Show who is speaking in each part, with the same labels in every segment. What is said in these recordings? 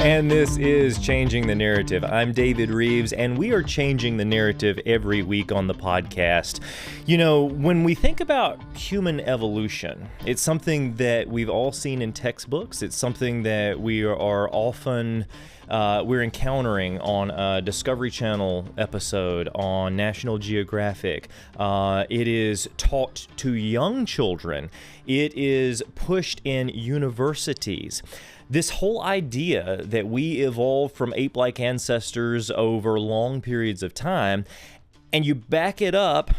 Speaker 1: And this is Changing the Narrative. I'm David Rives, and we are changing the narrative every week on the podcast. You know, when we think about human evolution, it's something that we've all seen in textbooks. It's something that we are often we're encountering on a Discovery Channel episode, on National Geographic. It is taught to young children. It is pushed in universities. This whole idea that we evolved from ape-like ancestors over long periods of time, and you back it up,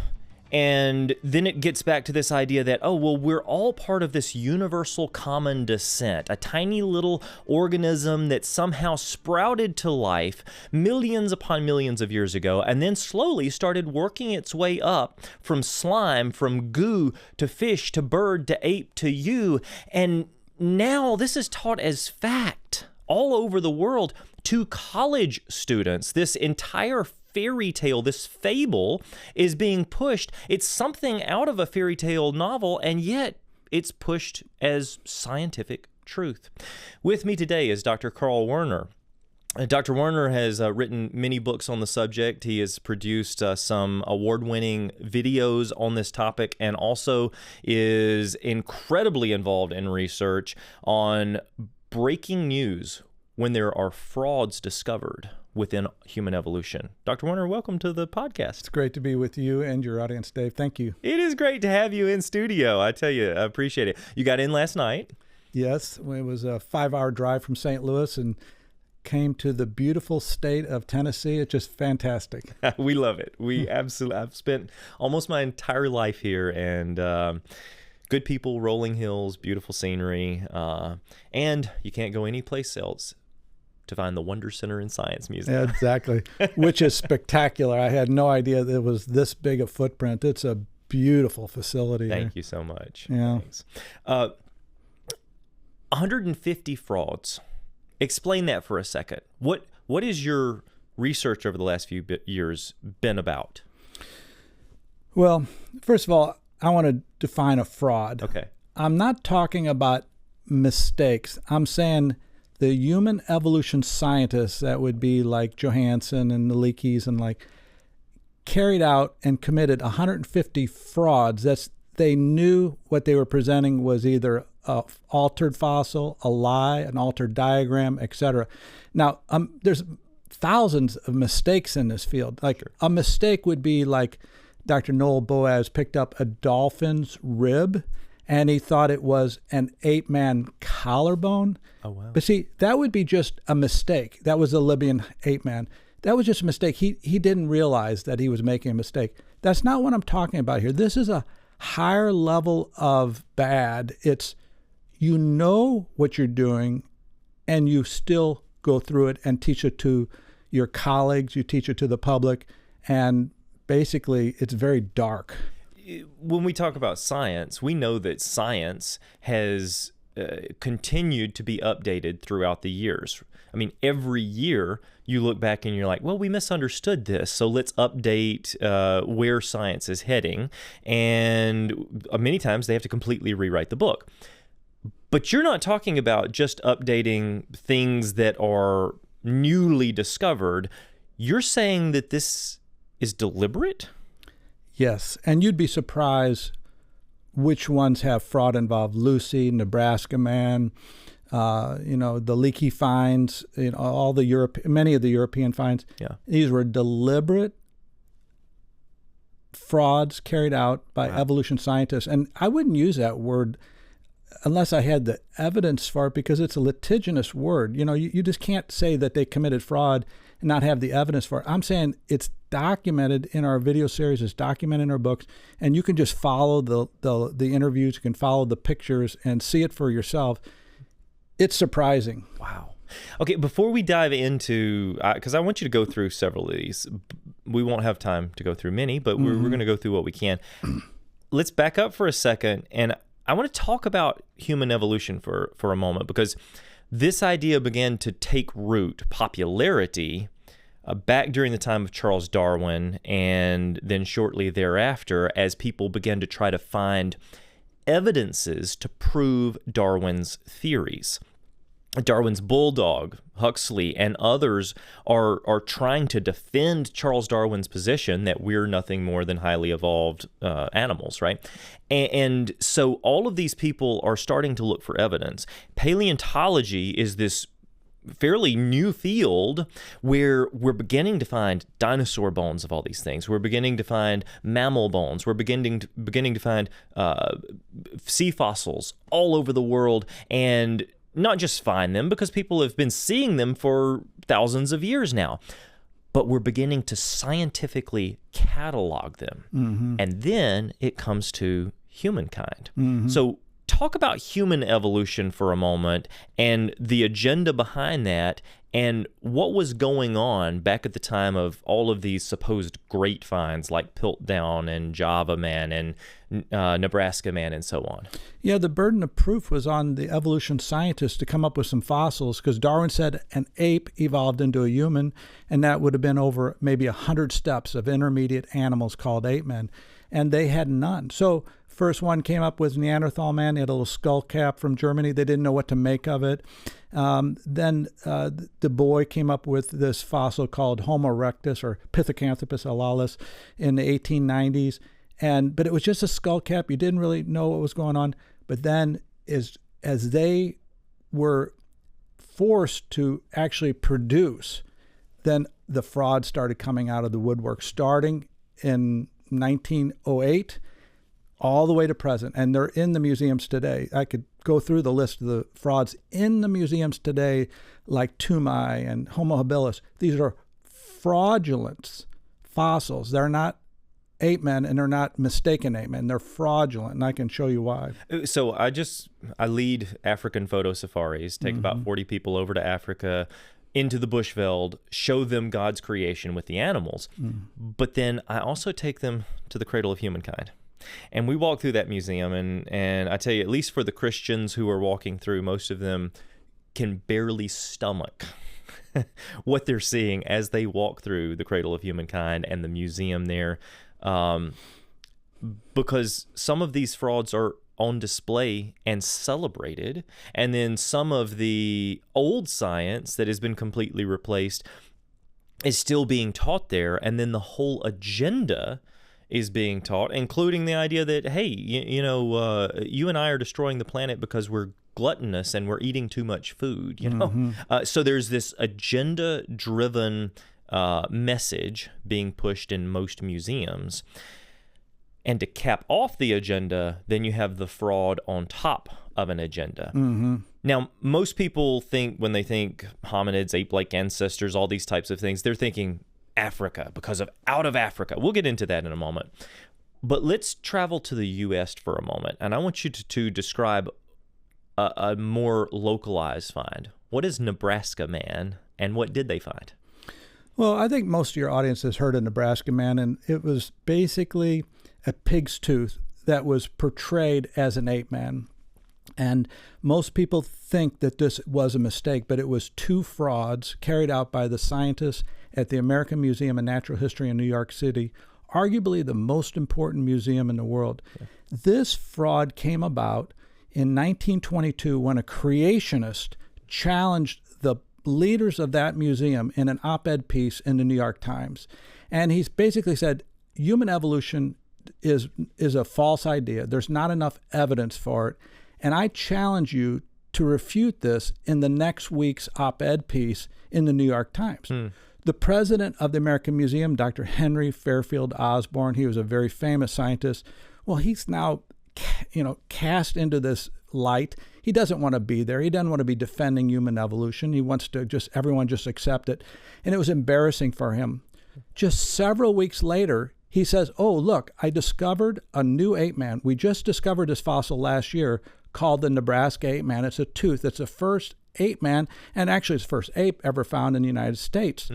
Speaker 1: and then it gets back to this idea that, oh, well, we're all part of this universal common descent, a tiny little organism that somehow sprouted to life millions upon millions of years ago, and then slowly started working its way up from slime, from goo, to fish, to bird, to ape, to you, and now this is taught as fact all over the world to college students. This entire fairy tale, this fable, is being pushed. It's something out of a fairy tale novel, and yet it's pushed as scientific truth. With me today is Dr. Carl Werner. Dr. Werner has written many books on the subject. He has produced some award-winning videos on this topic, and also is incredibly involved in research on breaking news when there are frauds discovered within human evolution. Dr. Werner, welcome to the podcast.
Speaker 2: It's great to be with you and your audience, Dave. Thank you.
Speaker 1: It is great to have you in studio. I tell you, I appreciate it. You got in last night?
Speaker 2: Yes, it was a 5-hour drive from St. Louis and came to the beautiful state of Tennessee. It's just fantastic.
Speaker 1: We love it. We absolutely, I've spent almost my entire life here, and good people, rolling hills, beautiful scenery, and you can't go anyplace else to find the Wonder Center and Science Museum.
Speaker 2: Yeah, exactly, which is spectacular. I had no idea that it was this big a footprint. It's a beautiful facility.
Speaker 1: Thank you so much.
Speaker 2: Yeah.
Speaker 1: Thanks. 150 frauds. Explain that for a second. What is your research over the last few years been about?
Speaker 2: Well, first of all, I want to define a fraud.
Speaker 1: Okay.
Speaker 2: I'm not talking about mistakes. I'm saying the human evolution scientists that would be like Johansen and the Leakeys and like carried out and committed 150 frauds. They knew what they were presenting was either an altered fossil, a lie, an altered diagram, etc. Now, there's thousands of mistakes in this field. Like sure. A mistake would be like Dr. Noel Boaz picked up a dolphin's rib and he thought it was an ape-man collarbone.
Speaker 1: Oh, wow.
Speaker 2: But see, that would be just a mistake. That was a Libyan ape-man. That was just a mistake. He didn't realize that he was making a mistake. That's not what I'm talking about here. This is a higher level of bad. It's you know what you're doing and you still go through it and teach it to your colleagues, you teach it to the public, and basically it's very dark.
Speaker 1: When we talk about science, we know that science has continued to be updated throughout the years. I mean, every year you look back and you're like, well, we misunderstood this, so let's update where science is heading. And many times they have to completely rewrite the book. But you're not talking about just updating things that are newly discovered. You're saying that this is deliberate?
Speaker 2: Yes, and you'd be surprised which ones have fraud involved. Lucy, Nebraska Man, the Leaky finds, all the many of the European finds.
Speaker 1: Yeah. These
Speaker 2: were deliberate frauds carried out by evolution scientists. And I wouldn't use that word unless I had the evidence for it, because it's a litigious word. You just can't say that they committed fraud and not have the evidence for it. I'm saying it's documented in our video series, it's documented in our books, and you can just follow the interviews, you can follow the pictures and see it for yourself. It's surprising.
Speaker 1: Wow. Okay, before we dive into, because I want you to go through several of these. We won't have time to go through many, but we're going to go through what we can. Let's back up for a second, and I want to talk about human evolution for a moment, because this idea began to take root, popularity, back during the time of Charles Darwin, and then shortly thereafter, as people began to try to find evidences to prove Darwin's theories. Darwin's bulldog, Huxley, and others are trying to defend Charles Darwin's position that we're nothing more than highly evolved animals, right? And so all of these people are starting to look for evidence. Paleontology is this fairly new field where we're beginning to find dinosaur bones of all these things. We're beginning to find mammal bones. We're beginning to find sea fossils all over the world, and not just find them because people have been seeing them for thousands of years now, but we're beginning to scientifically catalog them. Mm-hmm. And then it comes to humankind. Mm-hmm. So talk about human evolution for a moment and the agenda behind that, and what was going on back at the time of all of these supposed great finds like Piltdown and Java Man and Nebraska Man and so on.
Speaker 2: Yeah, the burden of proof was on the evolution scientists to come up with some fossils, because Darwin said an ape evolved into a human, and that would have been over maybe 100 steps of intermediate animals called ape men, and they had none. So first one came up with Neanderthal man. He had a little skull cap from Germany. They didn't know what to make of it. Then the boy came up with this fossil called Homo erectus, or Pithecanthropus alalis, in the 1890s. But it was just a skull cap. You didn't really know what was going on. But then as they were forced to actually produce, then the fraud started coming out of the woodwork, starting in 1908 all the way to present. And they're in the museums today. I could go through the list of the frauds in the museums today, like Tumai and Homo habilis. These are fraudulent fossils. They're not ape men, and they're not mistaken ape men. They're fraudulent, and I can show you why.
Speaker 1: So I lead African photo safaris, take about 40 people over to Africa, into the Bushveld, show them God's creation with the animals. But then I also take them to the cradle of humankind. And we walk through that museum, and I tell you, at least for the Christians who are walking through, most of them can barely stomach what they're seeing as they walk through the cradle of humankind and the museum there, because some of these frauds are on display and celebrated, and then some of the old science that has been completely replaced is still being taught there, and then the whole agenda is being taught, including the idea that, hey, you and I are destroying the planet because we're gluttonous and we're eating too much food, you know? So there's this agenda-driven message being pushed in most museums. And to cap off the agenda, then you have the fraud on top of an agenda. Now, most people think, when they think hominids, ape-like ancestors, all these types of things, they're thinking Africa, because of out of Africa. We'll get into that in a moment. But let's travel to the U.S. for a moment, and I want you to describe a more localized find. What is Nebraska Man, and what did they find?
Speaker 2: Well, I think most of your audience has heard of Nebraska Man, and it was basically a pig's tooth that was portrayed as an ape man. And most people think that this was a mistake, but it was two frauds carried out by the scientists at the American Museum of Natural History in New York City, arguably the most important museum in the world. Yeah. This fraud came about in 1922 when a creationist challenged the leaders of that museum in an op-ed piece in the New York Times. And he's basically said, human evolution is a false idea. There's not enough evidence for it. And I challenge you to refute this in the next week's op-ed piece in the New York Times. The president of the American Museum, Dr. Henry Fairfield Osborn, he was a very famous scientist. Well, he's now, cast into this light. He doesn't want to be there. He doesn't want to be defending human evolution. He wants to everyone just accept it. And it was embarrassing for him. Just several weeks later, he says, oh, look, I discovered a new ape man. We just discovered this fossil last year called the Nebraska ape man. It's a tooth. It's the first ape man, and actually it's the first ape ever found in the United States.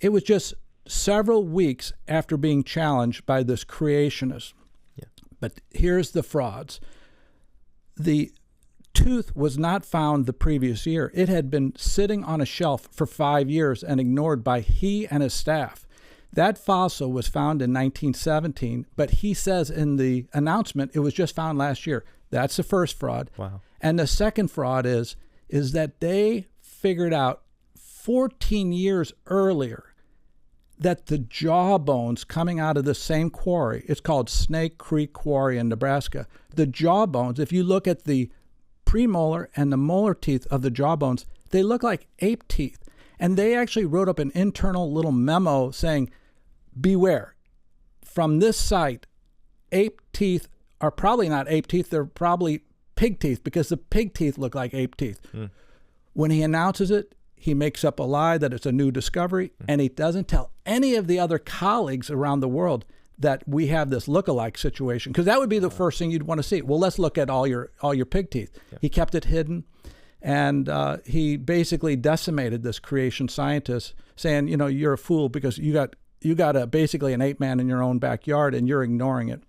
Speaker 2: It was just several weeks after being challenged by this creationist. Yeah. But here's the frauds. The tooth was not found the previous year. It had been sitting on a shelf for 5 years and ignored by he and his staff. That fossil was found in 1917, but he says in the announcement it was just found last year. That's the first fraud.
Speaker 1: Wow.
Speaker 2: And the second fraud is is that they figured out 14 years earlier that the jawbones coming out of the same quarry, it's called Snake Creek Quarry in Nebraska, the jawbones, if you look at the premolar and the molar teeth of the jawbones, they look like ape teeth. And they actually wrote up an internal little memo saying, beware, from this site, ape teeth are probably not ape teeth, they're probably pig teeth, because the pig teeth look like ape teeth. When he announces it, he makes up a lie that it's a new discovery, and he doesn't tell any of the other colleagues around the world that we have this look-alike situation, because that would be the first thing you'd want to see. Well, let's look at all your pig teeth. Yeah. He kept it hidden, and he basically decimated this creation scientist, saying, you know, you're a fool because you got basically an ape man in your own backyard, and you're ignoring it.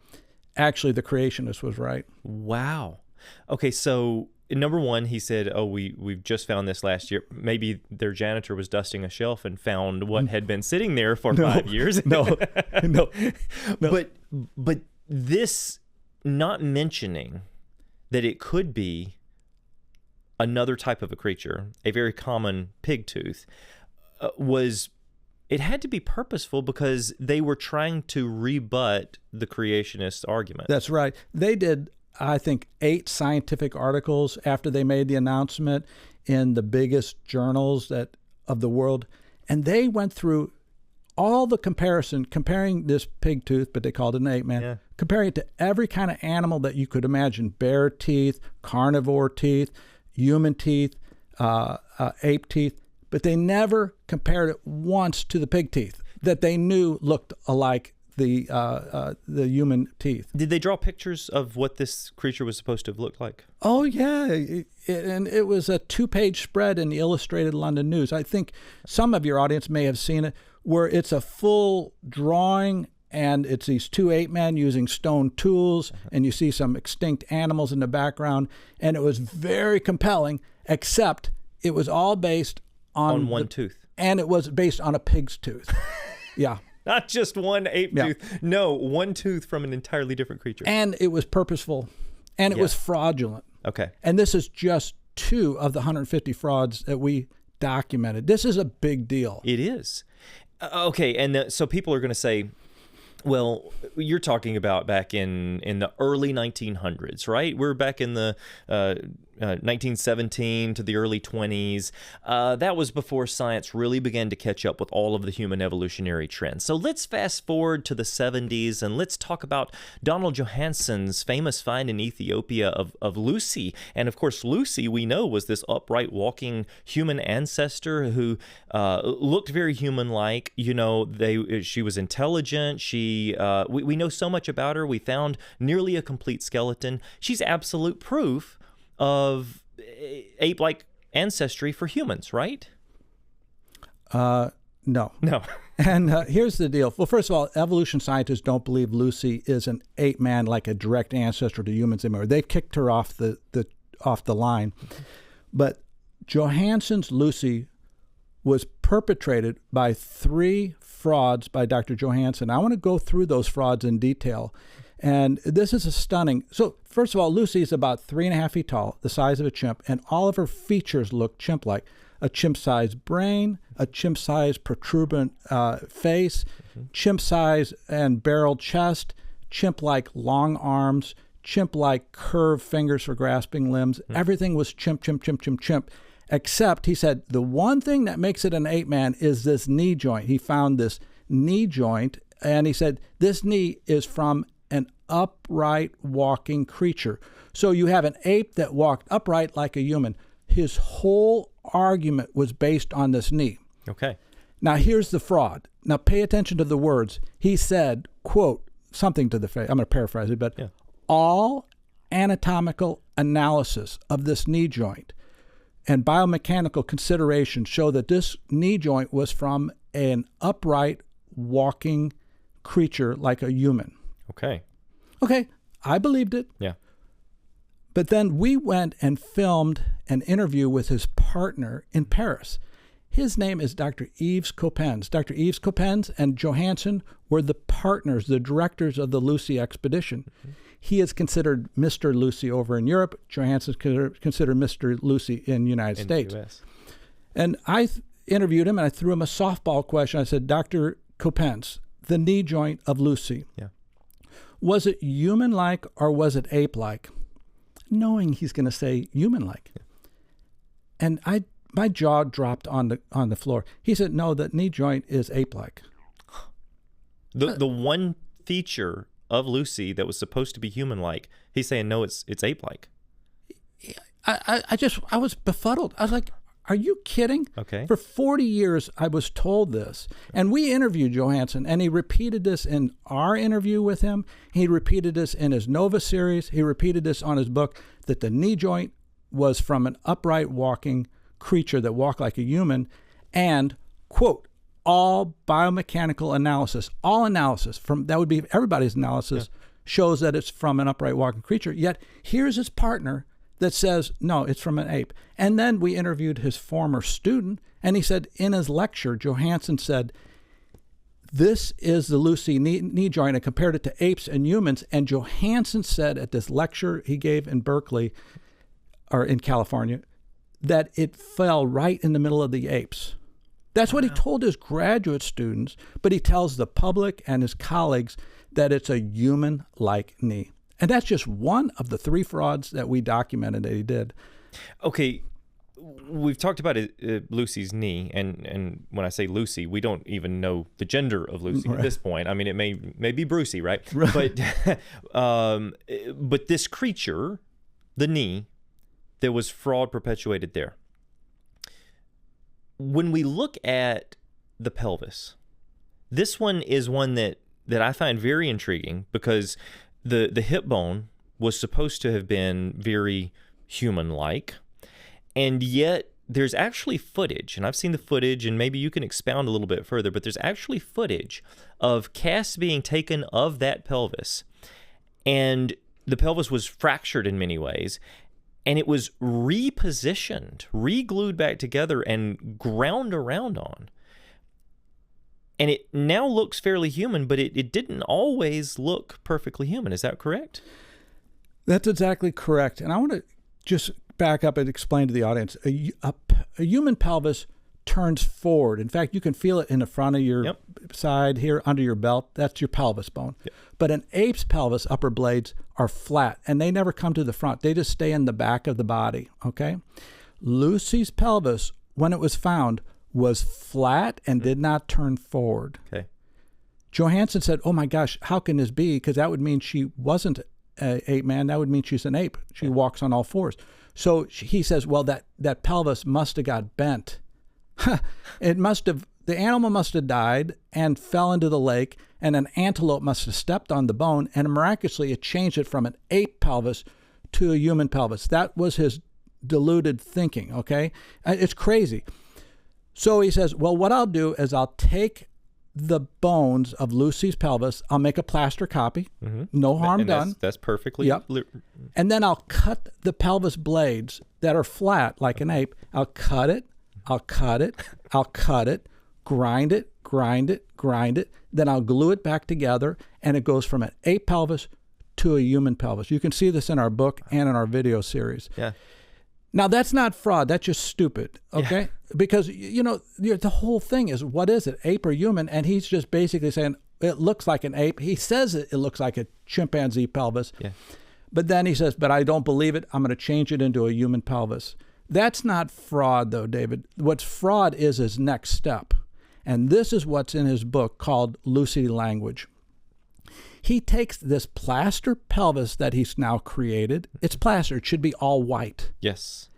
Speaker 2: Actually, the creationist was right.
Speaker 1: Wow. Okay, so number one, he said, oh, we've just found this last year. Maybe their janitor was dusting a shelf and found what had been sitting there for 5 years.
Speaker 2: No.
Speaker 1: But this, not mentioning that it could be another type of a creature, a very common pig tooth, it had to be purposeful, because they were trying to rebut the creationist argument.
Speaker 2: That's right. They did, I think, 8 scientific articles after they made the announcement in the biggest journals of the world. And they went through all the comparing this pig tooth, but they called it an ape man, comparing it to every kind of animal that you could imagine: bear teeth, carnivore teeth, human teeth, ape teeth. But they never compared it once to the pig teeth that they knew looked alike the human teeth.
Speaker 1: Did they draw pictures of what this creature was supposed to have looked like?
Speaker 2: Oh, yeah. And it was a 2-page spread in the Illustrated London News. I think some of your audience may have seen it, where it's a full drawing, and it's these 2 ape men using stone tools, and you see some extinct animals in the background. And it was very compelling, except it was all based on
Speaker 1: one tooth.
Speaker 2: And it was based on a pig's tooth. Yeah.
Speaker 1: Not just one ape tooth. No, one tooth from an entirely different creature.
Speaker 2: And it was purposeful, and it was fraudulent.
Speaker 1: Okay.
Speaker 2: And this is just 2 of the 150 frauds that we documented. This is a big deal.
Speaker 1: It is. Okay, and so people are going to say, well, you're talking about back in the early 1900s, right? We're back in the 1917 to the early 20s. That was before science really began to catch up with all of the human evolutionary trends. So let's fast forward to the 70s, and let's talk about Donald Johansson's famous find in Ethiopia of Lucy. And of course, Lucy, we know, was this upright walking human ancestor who looked very human-like. You know, she was intelligent. We know so much about her. We found nearly a complete skeleton. She's absolute proof of ape-like ancestry for humans, right?
Speaker 2: No. And here's the deal. Well, first of all, evolution scientists don't believe Lucy is an ape man, like a direct ancestor to humans anymore. They've kicked her off the line. But Johansson's Lucy was perpetrated by 3 frauds by Dr. Johansson. I want to go through those frauds in detail. And this is a stunning. So first of all, Lucy is about 3.5 feet tall, the size of a chimp, and all of her features look chimp-like. A chimp-sized brain, a chimp-sized protuberant face, chimp-sized and barreled chest, chimp-like long arms, chimp-like curved fingers for grasping limbs. Everything was chimp, chimp, chimp, chimp, chimp. Except, he said, the one thing that makes it an ape man is this knee joint. He found this knee joint, and he said, this knee is from an upright walking creature. So you have an ape that walked upright like a human. His whole argument was based on this knee.
Speaker 1: Okay.
Speaker 2: Now here's the fraud. Now pay attention to the words. He said, quote, something to the effect, I'm going to paraphrase it, but all anatomical analysis of this knee joint and biomechanical considerations show that this knee joint was from an upright walking creature like a human. Okay, I believed it.
Speaker 1: Yeah.
Speaker 2: But then we went and filmed an interview with his partner in Paris. His name is Dr. Yves Coppens. Dr. Yves Coppens and Johansson were the partners, the directors of the Lucy expedition. He is considered Mr. Lucy over in Europe. Johansson's considered Mr. Lucy in the United States.
Speaker 1: The US.
Speaker 2: And I interviewed him, and I threw him a softball question. I said, Dr. Kopens, the knee joint of Lucy, was it human-like or was it ape-like? Knowing he's going to say human-like. Yeah. And my jaw dropped on the floor. He said, no, the knee joint is ape-like.
Speaker 1: The one feature of Lucy that was supposed to be human-like, he's saying, no, it's ape-like.
Speaker 2: I was befuddled. I was like, are you kidding?
Speaker 1: Okay.
Speaker 2: For 40 years, I was told this. And we interviewed Johansson, and he repeated this in our interview with him. He repeated this in his Nova series. He repeated this on his book, that the knee joint was from an upright walking creature that walked like a human. And, quote, all biomechanical analysis, all analysis, that would be everybody's analysis, shows that it's from an upright walking creature. Yet here's his partner that says, no, it's from an ape. And then we interviewed his former student, and he said in his lecture, Johansson said, this is the Lucy knee joint, and compared it to apes and humans. And Johansson said at this lecture he gave in Berkeley, or in California, that it fell right in the middle of the apes. That's what he told his graduate students, but he tells the public and his colleagues that it's a human-like knee. And that's just one of the 3 frauds that we documented that he did.
Speaker 1: Okay, we've talked about Lucy's knee, and when I say Lucy, we don't even know the gender of Lucy at this point. I mean, it may be Brucey, right? But this creature, the knee, there was fraud perpetuated there. When we look at the pelvis, this one is one that I find very intriguing, because the hip bone was supposed to have been very human-like, and yet there's actually footage, and I've seen the footage, and maybe you can expound a little bit further, but there's actually footage of casts being taken of that pelvis, and the pelvis was fractured in many ways, and it was repositioned, re-glued back together, and ground around on. And it now looks fairly human, but it didn't always look perfectly human. Is that correct?
Speaker 2: That's exactly correct. And I want to just back up and explain to the audience. A human pelvis turns forward. In fact, you can feel it in the front of your side here, under your belt. That's your pelvis bone. Yep. But an ape's pelvis upper blades are flat, and they never come to the front. They just stay in the back of the body, okay? Lucy's pelvis, when it was found, was flat and did not turn forward.
Speaker 1: Okay.
Speaker 2: Johansson said, oh my gosh, how can this be? Because that would mean she wasn't an ape man. That would mean she's an ape. She walks on all fours. So he says, well, that pelvis must have got bent. The animal must have died and fell into the lake, and an antelope must have stepped on the bone, and miraculously it changed it from an ape pelvis to a human pelvis. That was his deluded thinking, okay? It's crazy. So he says, well, what I'll do is I'll take the bones of Lucy's pelvis. I'll make a plaster copy. Mm-hmm. No harm done.
Speaker 1: That's perfectly.
Speaker 2: Yep. And then I'll cut the pelvis blades that are flat like an ape. I'll cut it. I'll cut it. I'll cut it. Grind it. Grind it. Grind it. Then I'll glue it back together, and it goes from an ape pelvis to a human pelvis. You can see this in our book and in our video series.
Speaker 1: Yeah.
Speaker 2: Now, that's not fraud. That's just stupid, okay? Yeah. Because, the whole thing is, what is it, ape or human? And he's just basically saying, it looks like an ape. He says it looks like a chimpanzee pelvis. Yeah. But then he says, but I don't believe it. I'm going to change it into a human pelvis. That's not fraud, though, David. What's fraud is his next step. And this is what's in his book called Lucy Language. He takes this plaster pelvis that he's now created. It's plaster. It should be all white.
Speaker 1: Yes.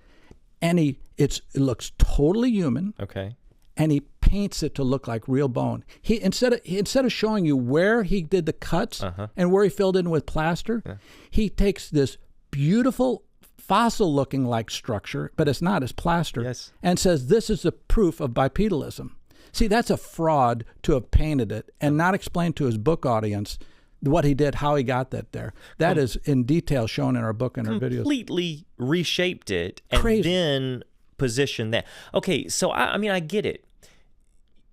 Speaker 2: And it looks totally human.
Speaker 1: Okay.
Speaker 2: And he paints it to look like real bone. He instead of showing you where he did the cuts and where he filled in with plaster, he takes this beautiful fossil-looking like structure, but it's not. It's plaster. Yes. And says this is the proof of bipedalism. See, that's a fraud to have painted it and not explain to his book audience what he did, how he got that there. That is in detail shown in our book and our videos.
Speaker 1: Completely reshaped it and then positioned that. Okay, so I get it.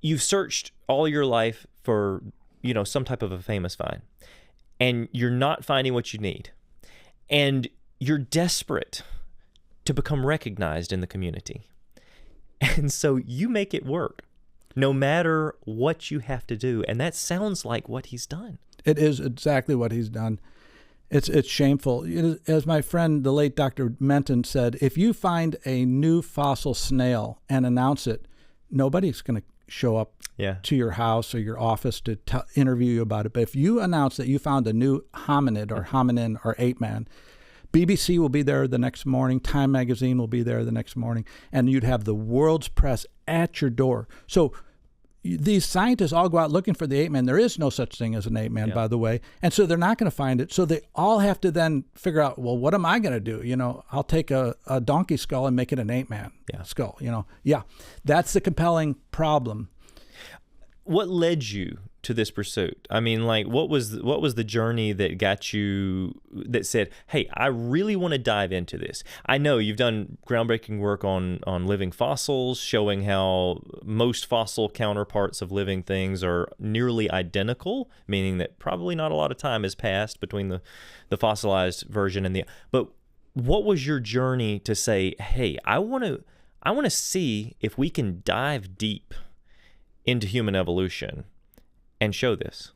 Speaker 1: You've searched all your life for, some type of a famous find. and you're not finding what you need, and you're desperate to become recognized in the community. And so you make it work, no matter what you have to do. And that sounds like what he's done.
Speaker 2: It is exactly what he's done. It's shameful. As my friend, the late Dr. Menton, said, if you find a new fossil snail and announce it, nobody's going to show up to your house or your office to interview you about it. But if you announce that you found a new hominid or hominin or ape man, BBC will be there the next morning, Time magazine will be there the next morning, and you'd have the world's press at your door. So these scientists all go out looking for the ape man. There is no such thing as an ape man, by the way. And so they're not going to find it. So they all have to then figure out, well, what am I going to do? I'll take a donkey skull and make it an ape man skull, Yeah, that's the compelling problem.
Speaker 1: What led you to this pursuit? I mean, like, what was the journey that got you, that said, hey, I really want to dive into this? I know you've done groundbreaking work on living fossils, showing how most fossil counterparts of living things are nearly identical, meaning that probably not a lot of time has passed between the fossilized version and the... But what was your journey to say, hey, I want to see if we can dive deep into human evolution and show this?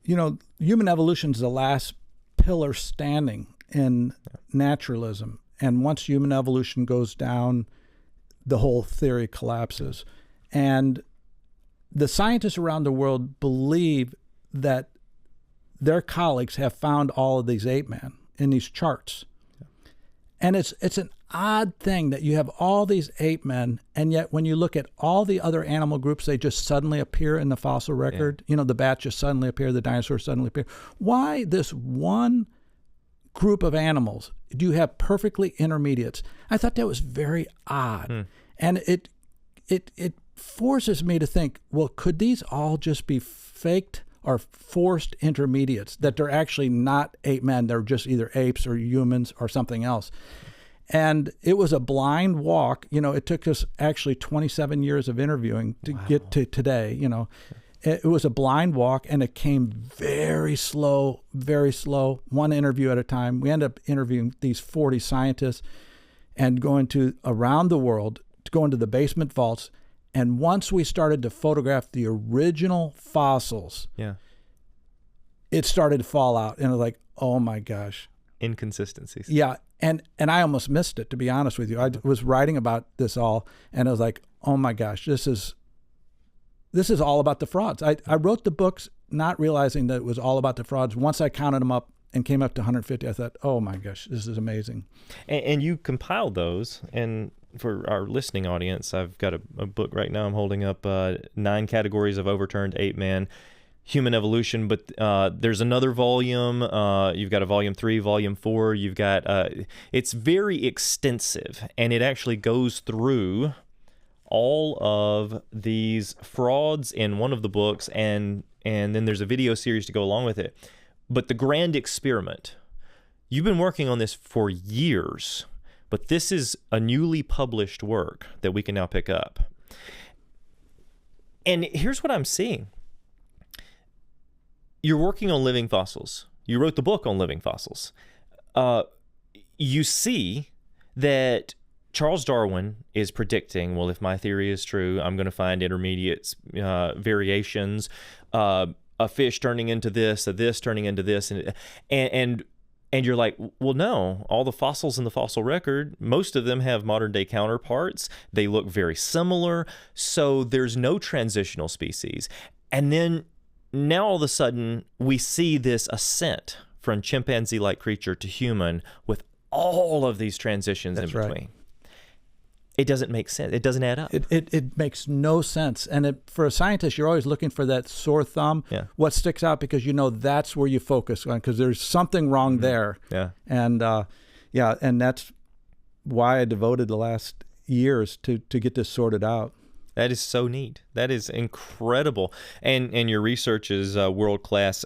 Speaker 2: Human evolution is the last pillar standing in naturalism. And once human evolution goes down, the whole theory collapses. And the scientists around the world believe that their colleagues have found all of these ape men in these charts. And it's an odd thing that you have all these ape men, and yet when you look at all the other animal groups, they just suddenly appear in the fossil record. The bats just suddenly appear, the dinosaurs suddenly appear. Why this one group of animals do you have perfectly intermediates? I thought that was very odd. And it forces me to think, well, could these all just be faked or forced intermediates, that they're actually not ape men, they're just either apes or humans or something else? And it was a blind walk. It took us actually 27 years of interviewing to get to today. It was a blind walk, and it came very slow, one interview at a time. We ended up interviewing these 40 scientists and going to around the world to go into the basement vaults. And once we started to photograph the original fossils, it started to fall out. And it was like, oh my gosh.
Speaker 1: Inconsistencies.
Speaker 2: Yeah. And I almost missed it, to be honest with you. I was writing about this all, and I was like, oh my gosh, this is all about the frauds. I wrote the books not realizing that it was all about the frauds. Once I counted them up and came up to 150, I thought, oh my gosh, this is amazing.
Speaker 1: And you compiled those, and for our listening audience, I've got a book right now I'm holding up, 9 categories of overturned ape man, human evolution, but there's another volume. You've got a volume 3, volume 4. You've got, it's very extensive, and it actually goes through all of these frauds in one of the books, and then there's a video series to go along with it. But the grand experiment, you've been working on this for years, but this is a newly published work that we can now pick up. And here's what I'm seeing. You're working on living fossils. You wrote the book on living fossils. You see that Charles Darwin is predicting, well, if my theory is true, I'm going to find intermediate variations, a fish turning into this, a this turning into this, and you're like, well, no, all the fossils in the fossil record, most of them have modern day counterparts. They look very similar, so there's no transitional species. And then now all of a sudden we see this ascent from chimpanzee-like creature to human with all of these transitions in between. Right. It doesn't make sense. It doesn't add up.
Speaker 2: It makes no sense. And for a scientist, you're always looking for that sore thumb.
Speaker 1: Yeah.
Speaker 2: What sticks out, because that's where you focus on, because there's something wrong there.
Speaker 1: Yeah.
Speaker 2: And and that's why I devoted the last years to get this sorted out.
Speaker 1: That is so neat. That is incredible. And your research is world class.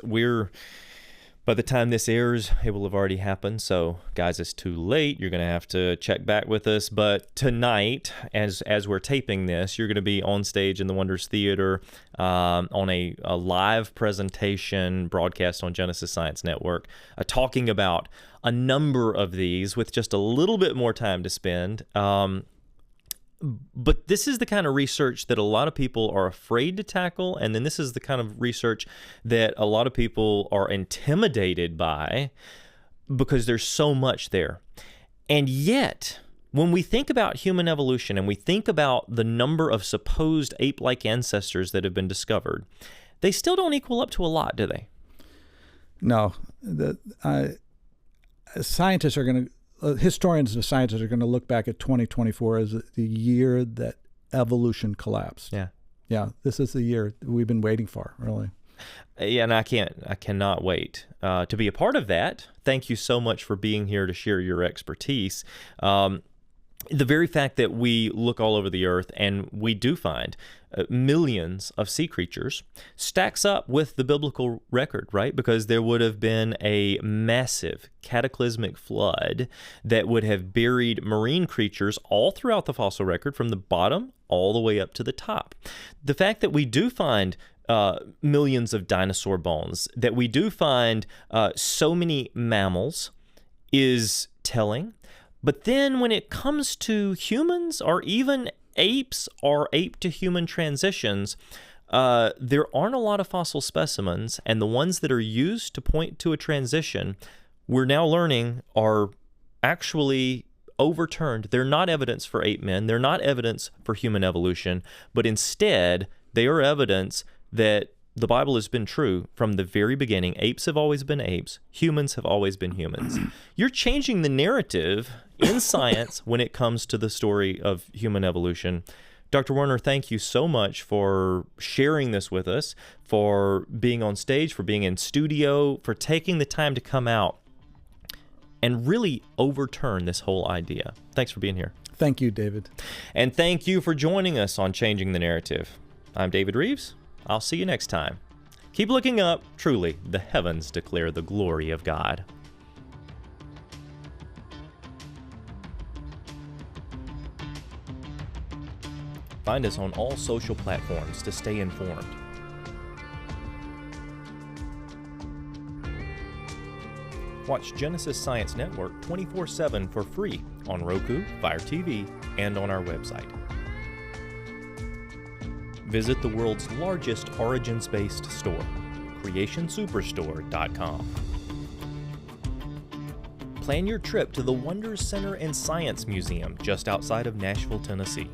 Speaker 1: By the time this airs, it will have already happened. So, guys, it's too late. You're going to have to check back with us. But tonight, as we're taping this, you're going to be on stage in the Wonders Theater on a live presentation broadcast on Genesis Science Network, talking about a number of these with just a little bit more time to spend. But this is the kind of research that a lot of people are afraid to tackle, and then this is the kind of research that a lot of people are intimidated by because there's so much there. And yet, when we think about human evolution and we think about the number of supposed ape-like ancestors that have been discovered, they still don't equal up to a lot, do they?
Speaker 2: No. Scientists are going to historians and scientists are going to look back at 2024 as the year that evolution collapsed. Yeah, this is the year we've been waiting for, really.
Speaker 1: Yeah, and I cannot wait to be a part of that. Thank you so much for being here to share your expertise. The very fact that we look all over the earth and we do find millions of sea creatures stacks up with the biblical record, right? Because there would have been a massive cataclysmic flood that would have buried marine creatures all throughout the fossil record from the bottom all the way up to the top. The fact that we do find millions of dinosaur bones, that we do find so many mammals is telling. But then when it comes to humans or even apes or ape-to-human transitions, there aren't a lot of fossil specimens, and the ones that are used to point to a transition, we're now learning are actually overturned. They're not evidence for ape men. They're not evidence for human evolution, but instead they are evidence that the Bible has been true from the very beginning. Apes have always been apes. Humans have always been humans. You're changing the narrative in science when it comes to the story of human evolution. Dr. Werner, thank you so much for sharing this with us, for being on stage, for being in studio, for taking the time to come out and really overturn this whole idea. Thanks for being here.
Speaker 2: Thank you, David.
Speaker 1: And thank you for joining us on Changing the Narrative. I'm David Rives. I'll see you next time. Keep looking up. Truly, the heavens declare the glory of God. Find us on all social platforms to stay informed. Watch Genesis Science Network 24/7 for free on Roku, Fire TV, and on our website. Visit the world's largest origins-based store, creationsuperstore.com. Plan your trip to the Wonders Center and Science Museum just outside of Nashville, Tennessee.